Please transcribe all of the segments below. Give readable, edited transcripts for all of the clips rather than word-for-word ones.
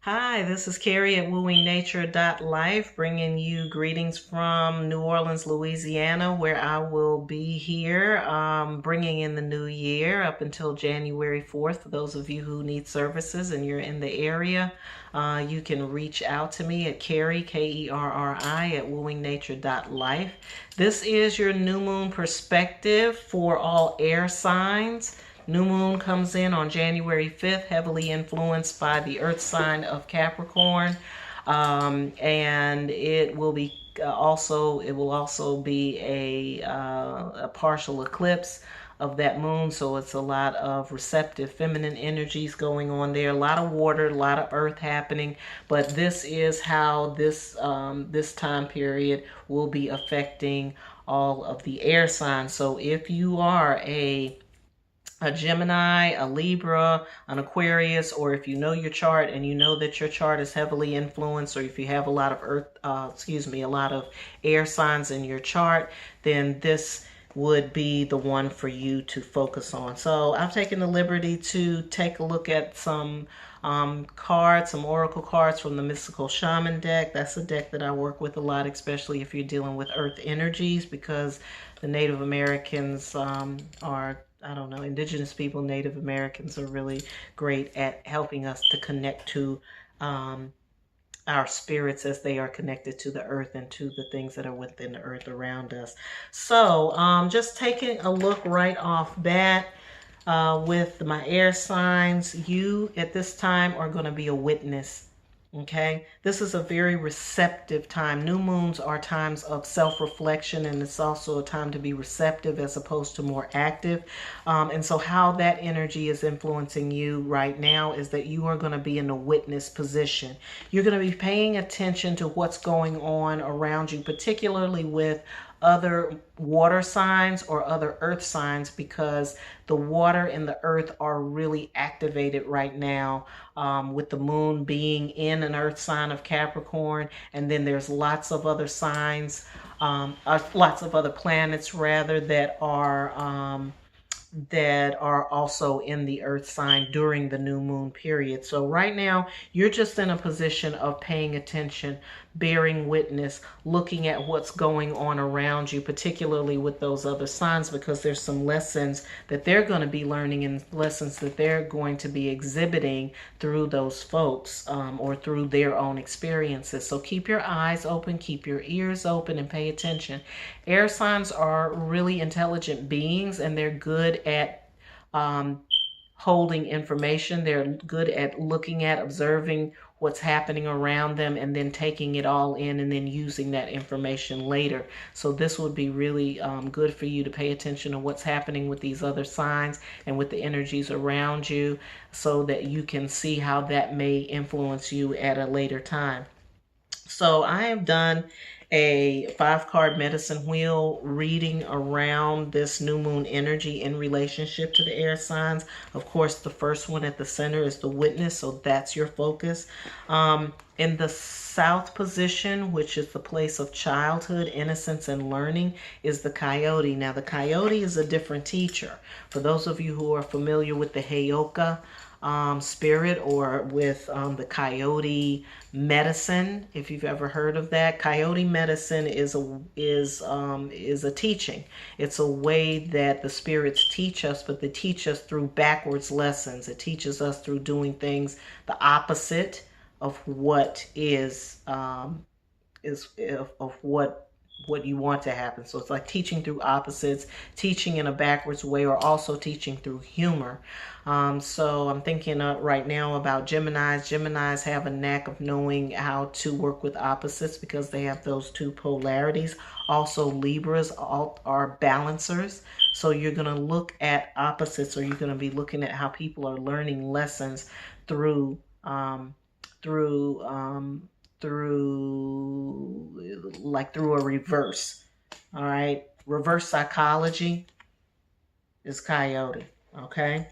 Hi, this is Carrie at wooingnature.life, bringing you greetings from New Orleans, Louisiana, where I will be here bringing in the new year up until January 4th. For those of you who need services and you're in the area, you can reach out to me at Carrie, Kerri, at wooingnature.life. This is your new moon perspective for all air signs. New moon comes in on January 5th, heavily influenced by the earth sign of Capricorn. And it will also be a partial eclipse of that moon, so it's a lot of receptive feminine energies going on there, a lot of water, a lot of earth happening. But this is how this time period will be affecting all of the air signs. So if you are a Gemini, a Libra, an Aquarius, or if you know your chart and you know that your chart is heavily influenced, or if you have a lot of a lot of air signs in your chart, then this would be the one for you to focus on. So I've taken the liberty to take a look at some cards, some oracle cards from the Mystical Shaman deck. That's a deck that I work with a lot, especially if you're dealing with earth energies, because the Native Americans are, I don't know, indigenous people, Native Americans are really great at helping us to connect to our spirits as they are connected to the earth and to the things that are within the earth around us. So just taking a look right off bat with my air signs, you at this time are going to be a witness. Okay, this is a very receptive time. New moons are times of self-reflection, and it's also a time to be receptive as opposed to more active. And so how that energy is influencing you right now is that you are going to be in a witness position. You're going to be paying attention to what's going on around you, particularly with other water signs or other earth signs, because the water and the earth are really activated right now, with the moon being in an earth sign of Capricorn. And then there's lots of other signs, lots of other planets rather, that are also in the earth sign during the new moon period. So right now you're just in a position of paying attention, bearing witness, looking at what's going on around you, particularly with those other signs, because there's some lessons that they're going to be learning and lessons that they're going to be exhibiting through those folks, or through their own experiences. So keep your eyes open, keep your ears open, and pay attention. Air signs are really intelligent beings, and they're good at holding information. They're good at looking at, observing what's happening around them, and then taking it all in and then using that information later. So this would be really good for you to pay attention to what's happening with these other signs and with the energies around you, so that you can see how that may influence you at a later time. So I have done a 5 card medicine wheel reading around this new moon energy in relationship to the air signs. Of course, the first one at the center is the witness, so that's your focus. In the south position, which is the place of childhood, innocence, and learning, is the coyote. Now, the coyote is a different teacher. For those of you who are familiar with the Heyoka spirit, or with the coyote medicine, if you've ever heard of that. Coyote medicine is a teaching. It's a way that the spirits teach us, but they teach us through backwards lessons. It teaches us through doing things the opposite of what of what you want to happen. So it's like teaching through opposites, teaching in a backwards way, or also teaching through humor. So I'm thinking right now about Geminis. Geminis have a knack of knowing how to work with opposites because they have those two polarities. Also, Libras are balancers. So you're going to look at opposites, or you're going to be looking at how people are learning lessons through through through a reverse. All right, reverse psychology is coyote. Okay,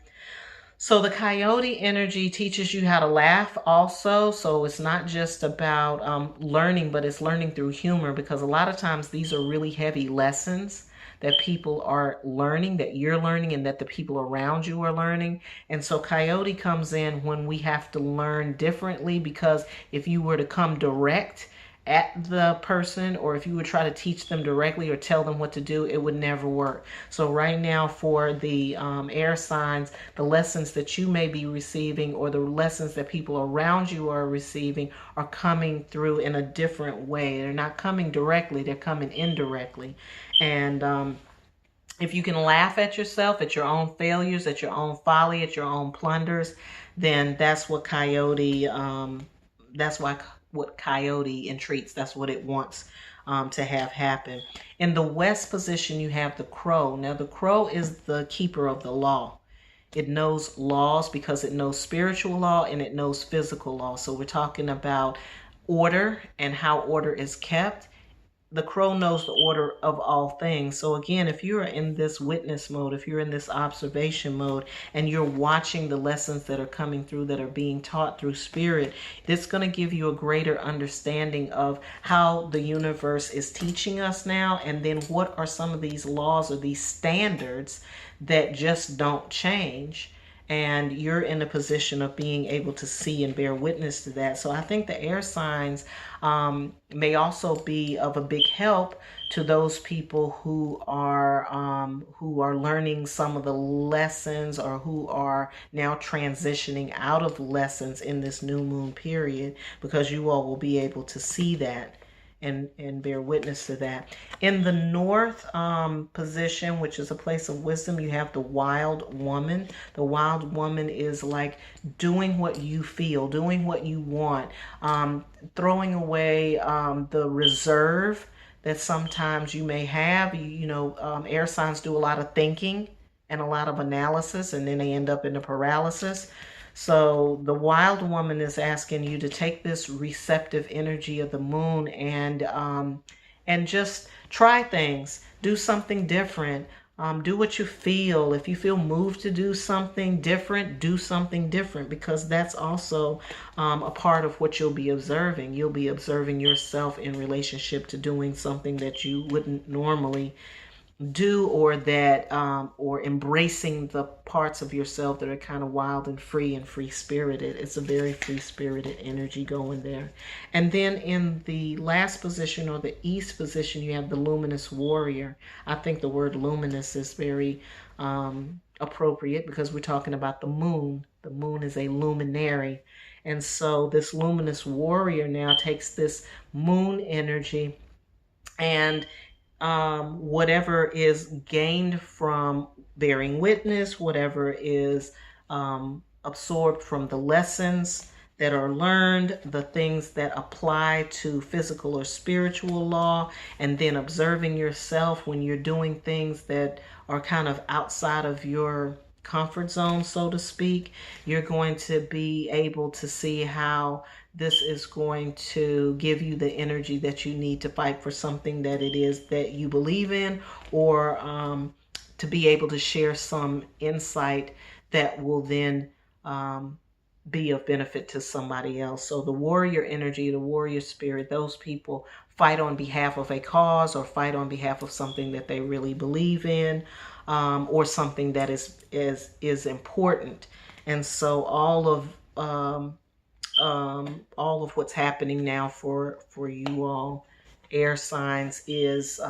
so the coyote energy teaches you how to laugh also. So it's not just about learning, but it's learning through humor, because a lot of times these are really heavy lessons that people are learning, that you're learning, and that the people around you are learning. And so Coyote comes in when we have to learn differently, because if you were to come direct at the person, or if you would try to teach them directly or tell them what to do, it would never work. So right now for the air signs, the lessons that you may be receiving, or the lessons that people around you are receiving, are coming through in a different way. They're not coming directly, they're coming indirectly. And if you can laugh at yourself, at your own failures, at your own folly, at your own plunders, then that's what Coyote, that's why what Coyote entreats. That's what it wants to have happen. In the West position, you have the Crow. Now, the Crow is the keeper of the law. It knows laws because it knows spiritual law and it knows physical law. So we're talking about order and how order is kept. The Crow knows the order of all things. So again, if you're in this witness mode, if you're in this observation mode, and you're watching the lessons that are coming through, that are being taught through spirit, it's going to give you a greater understanding of how the universe is teaching us now, and then what are some of these laws or these standards that just don't change. And you're in a position of being able to see and bear witness to that. So I think the air signs may also be of a big help to those people who are learning some of the lessons, or who are now transitioning out of lessons in this new moon period, because you all will be able to see that and bear witness to that. In the North position, which is a place of wisdom, you have the Wild Woman. The Wild Woman is like doing what you feel, doing what you want, throwing away the reserve that sometimes you may have. Air signs do a lot of thinking and a lot of analysis, and then they end up in the paralysis. So the Wild Woman is asking you to take this receptive energy of the moon and just try things, do something different, do what you feel. If you feel moved to do something different, do something different, because that's also a part of what you'll be observing. You'll be observing yourself in relationship to doing something that you wouldn't normally do, or that or embracing the parts of yourself that are kind of wild and free spirited. It's a very free spirited energy going there. And then in the last position, or the East position, you have the Luminous Warrior. I think the word luminous is very appropriate, because we're talking about the moon. The moon is a luminary. And so this Luminous Warrior now takes this moon energy, and whatever is gained from bearing witness, whatever is absorbed from the lessons that are learned, the things that apply to physical or spiritual law, and then observing yourself when you're doing things that are kind of outside of your comfort zone, so to speak, you're going to be able to see how this is going to give you the energy that you need to fight for something that it is that you believe in, or to be able to share some insight that will then be of benefit to somebody else. So the warrior energy, the warrior spirit, those people fight on behalf of a cause, or fight on behalf of something that they really believe in, or something that is important. And so all of what's happening now for you all air signs is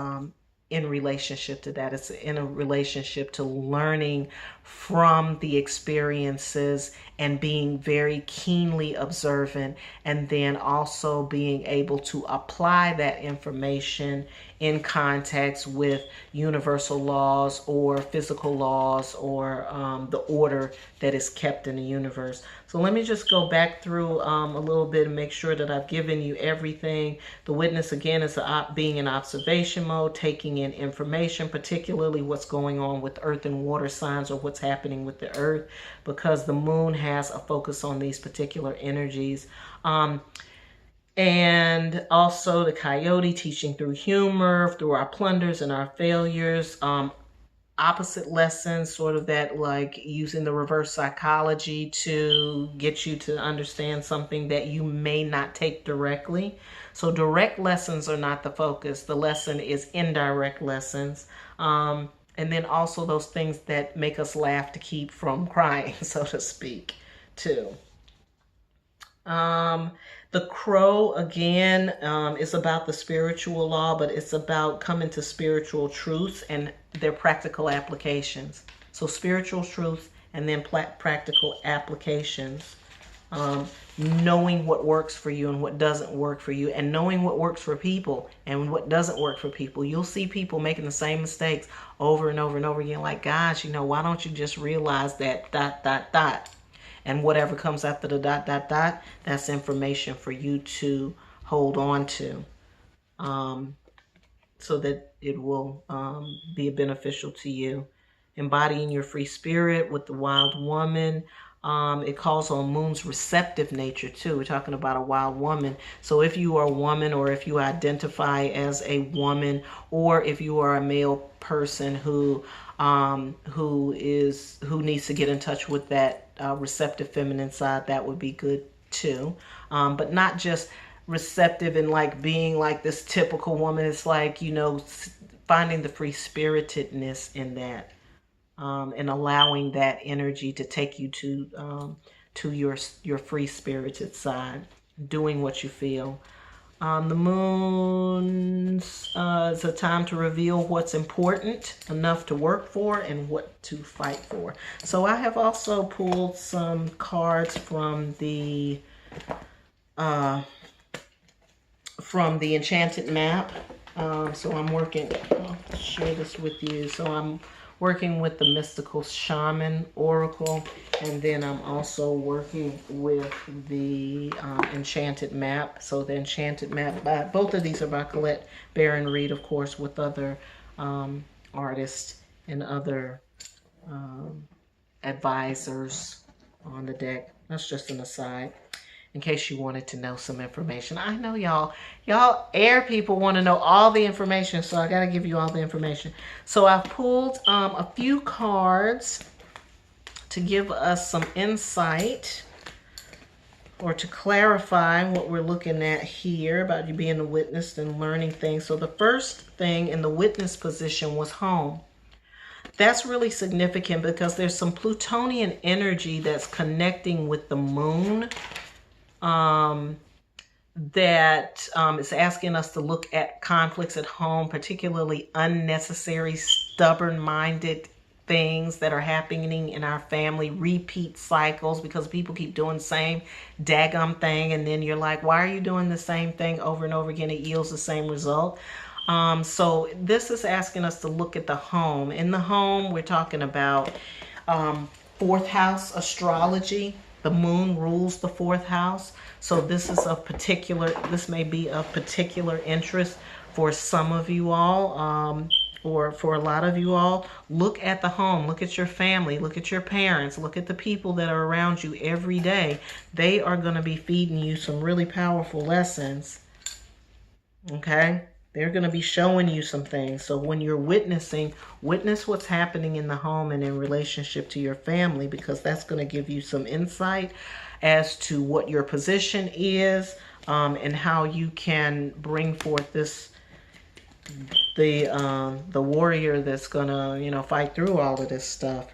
in relationship to that. It's in a relationship to learning from the experiences and being very keenly observant, and then also being able to apply that information in context with universal laws or physical laws, or the order that is kept in the universe. So let me just go back through a little bit and make sure that I've given you everything. The witness, again, is being in observation mode, taking in information, particularly what's going on with earth and water signs, or what's happening with the earth, because the moon has a focus on these particular energies. And also the Coyote, teaching through humor, through our plunders and our failures. opposite lessons, sort of that like using the reverse psychology to get you to understand something that you may not take directly. So direct lessons are not the focus. The lesson is indirect lessons. And then also those things that make us laugh to keep from crying, so to speak, too. Um, the crow again is about the spiritual law, but it's about coming to spiritual truths and their practical applications. So spiritual truths and then practical applications. Um, Knowing what works for you and what doesn't work for you, and knowing what works for people and what doesn't work for people. You'll see people making the same mistakes over and over and over again. Like, gosh, why don't you just realize that dot, dot, dot. And whatever comes after the dot, dot, dot, that's information for you to hold on to, so that it will be beneficial to you. Embodying your free spirit with the wild woman. It calls on Moon's receptive nature too. We're talking about a wild woman. So if you are a woman, or if you identify as a woman, or if you are a male person who needs to get in touch with that receptive feminine side, that would be good too. But not just receptive and like being like this typical woman. It's like, finding the free spiritedness in that. And allowing that energy to take you to your free spirited side, doing what you feel. The moon's is a time to reveal what's important enough to work for and what to fight for. So I have also pulled some cards from the Enchanted Map. So I'm working. I'll share this with you. So I'm working with the Mystical Shaman Oracle, and then I'm also working with the Enchanted Map. So the Enchanted Map, both of these are by Colette Baron Reid, of course, with other artists and other advisors on the deck. That's just an aside, in case you wanted to know some information. I know y'all air people want to know all the information, so I got to give you all the information. So I've pulled a few cards to give us some insight, or to clarify what we're looking at here about you being a witness and learning things. So the first thing in the witness position was home. That's really significant because there's some Plutonian energy that's connecting with the moon, that is asking us to look at conflicts at home, particularly unnecessary, stubborn-minded things that are happening in our family, repeat cycles, because people keep doing the same daggum thing, and then you're like, why are you doing the same thing over and over again? It yields the same result. So this is asking us to look at the home. In the home, we're talking about fourth house astrology. The moon rules the fourth house. So this may be of particular interest for some of you all, or for a lot of you all. Look at the home, look at your family, look at your parents, look at the people that are around you every day. They are going to be feeding you some really powerful lessons. Okay? They're going to be showing you some things. So when you're witnessing, witness what's happening in the home and in relationship to your family, because that's going to give you some insight as to what your position is, and how you can bring forth the warrior that's going to, fight through all of this stuff.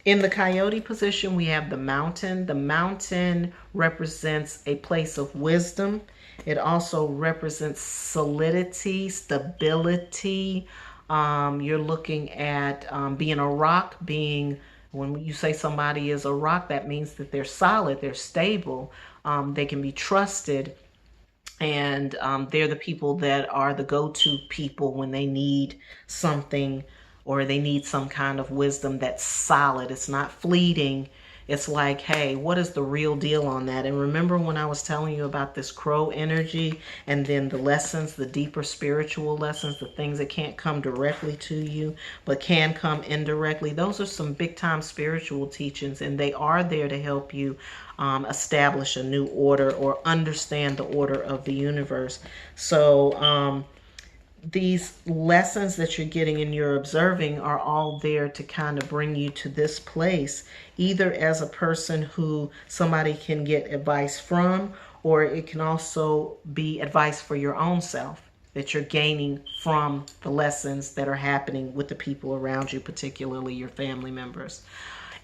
In the Coyote position, we have the mountain. The mountain represents a place of wisdom. It also represents solidity, stability. You're looking at being a rock. When you say somebody is a rock, that means that they're solid, they're stable, they can be trusted, and they're the people that are the go-to people when they need something, or they need some kind of wisdom that's solid. It's not fleeting. It's like, hey, what is the real deal on that? And remember when I was telling you about this crow energy, and then the lessons, the deeper spiritual lessons, the things that can't come directly to you, but can come indirectly. Those are some big time spiritual teachings, and they are there to help you establish a new order or understand the order of the universe. So these lessons that you're getting and you're observing are all there to kind of bring you to this place, either as a person who somebody can get advice from, or it can also be advice for your own self that you're gaining from the lessons that are happening with the people around you, particularly your family members.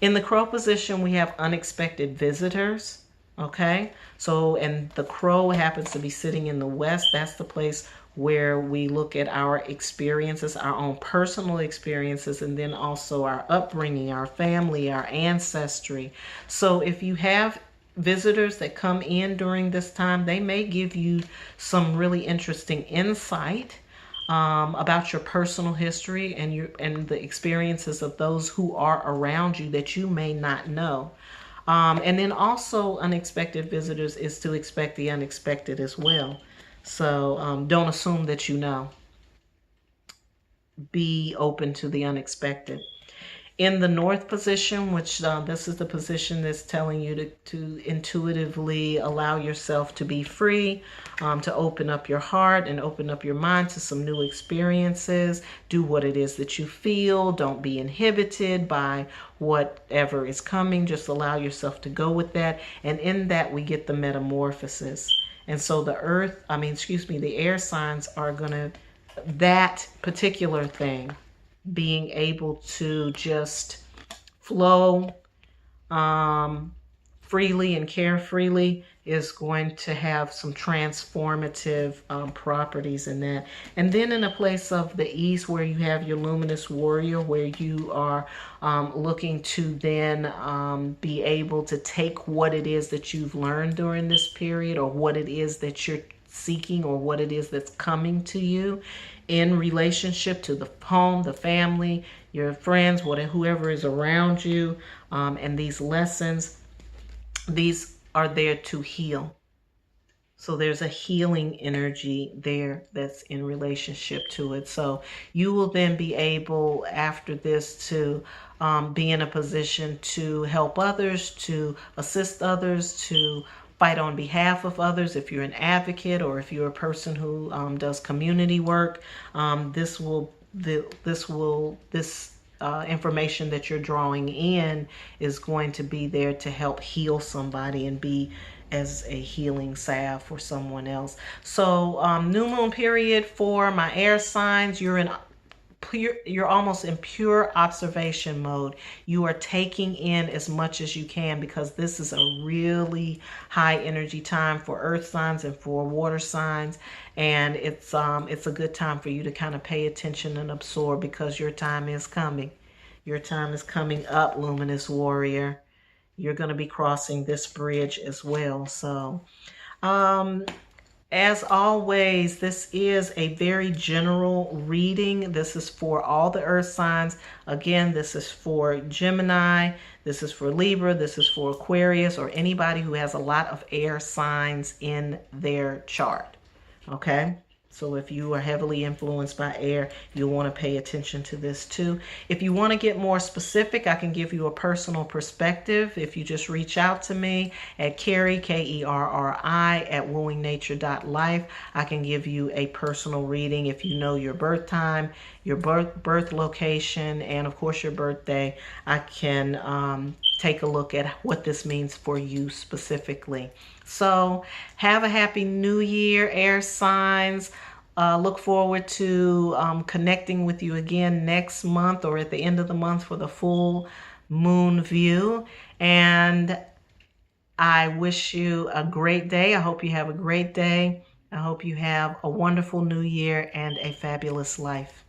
In the crow position, we have unexpected visitors. Okay, so, and the crow happens to be sitting in the west. That's the place where we look at our experiences, our own personal experiences, and then also our upbringing, our family, our ancestry. So if you have visitors that come in during this time, they may give you some really interesting insight about your personal history and the experiences of those who are around you that you may not know. And then also unexpected visitors is to expect the unexpected as well. So don't assume that you know. Be open to the unexpected. In the north position, which this is the position that's telling you to intuitively allow yourself to be free, to open up your heart and open up your mind to some new experiences. Do what it is that you feel. Don't be inhibited by whatever is coming. Just allow yourself to go with that. And in that, we get the metamorphosis. And so the the air signs are going to, that particular thing, being able to just flow freely and care freely, is going to have some transformative properties in that. And then in a place of the east, where you have your luminous warrior, where you are looking to then be able to take what it is that you've learned during this period, or what it is that you're seeking, or what it is that's coming to you in relationship to the home, the family, your friends, whoever is around you. And these lessons, these are there to heal. So there's a healing energy there that's in relationship to it. So you will then be able, after this, to be in a position to help others, to assist others, to fight on behalf of others. If you're an advocate, or if you're a person who does community work, this information that you're drawing in is going to be there to help heal somebody and be as a healing salve for someone else. So new moon period for my air signs, you're almost in pure observation mode. You are taking in as much as you can, because this is a really high energy time for earth signs and for water signs. And it's a good time for you to kind of pay attention and absorb, because your time is coming. Your time is coming up, luminous warrior. You're going to be crossing this bridge as well. So as always, this is a very general reading. This is for all the earth signs. Again, this is for Gemini, this is for Libra, this is for Aquarius, or anybody who has a lot of air signs in their chart. Okay? So if you are heavily influenced by air, you'll want to pay attention to this too. If you want to get more specific, I can give you a personal perspective. If you just reach out to me at Kerri, Kerri, at wooingnature.life, I can give you a personal reading. If you know your birth time, your birth location, and of course your birthday, I can take a look at what this means for you specifically. So have a happy new year, air signs. Look forward to connecting with you again next month, or at the end of the month, for the full moon view. And I wish you a great day. I hope you have a great day. I hope you have a wonderful new year and a fabulous life.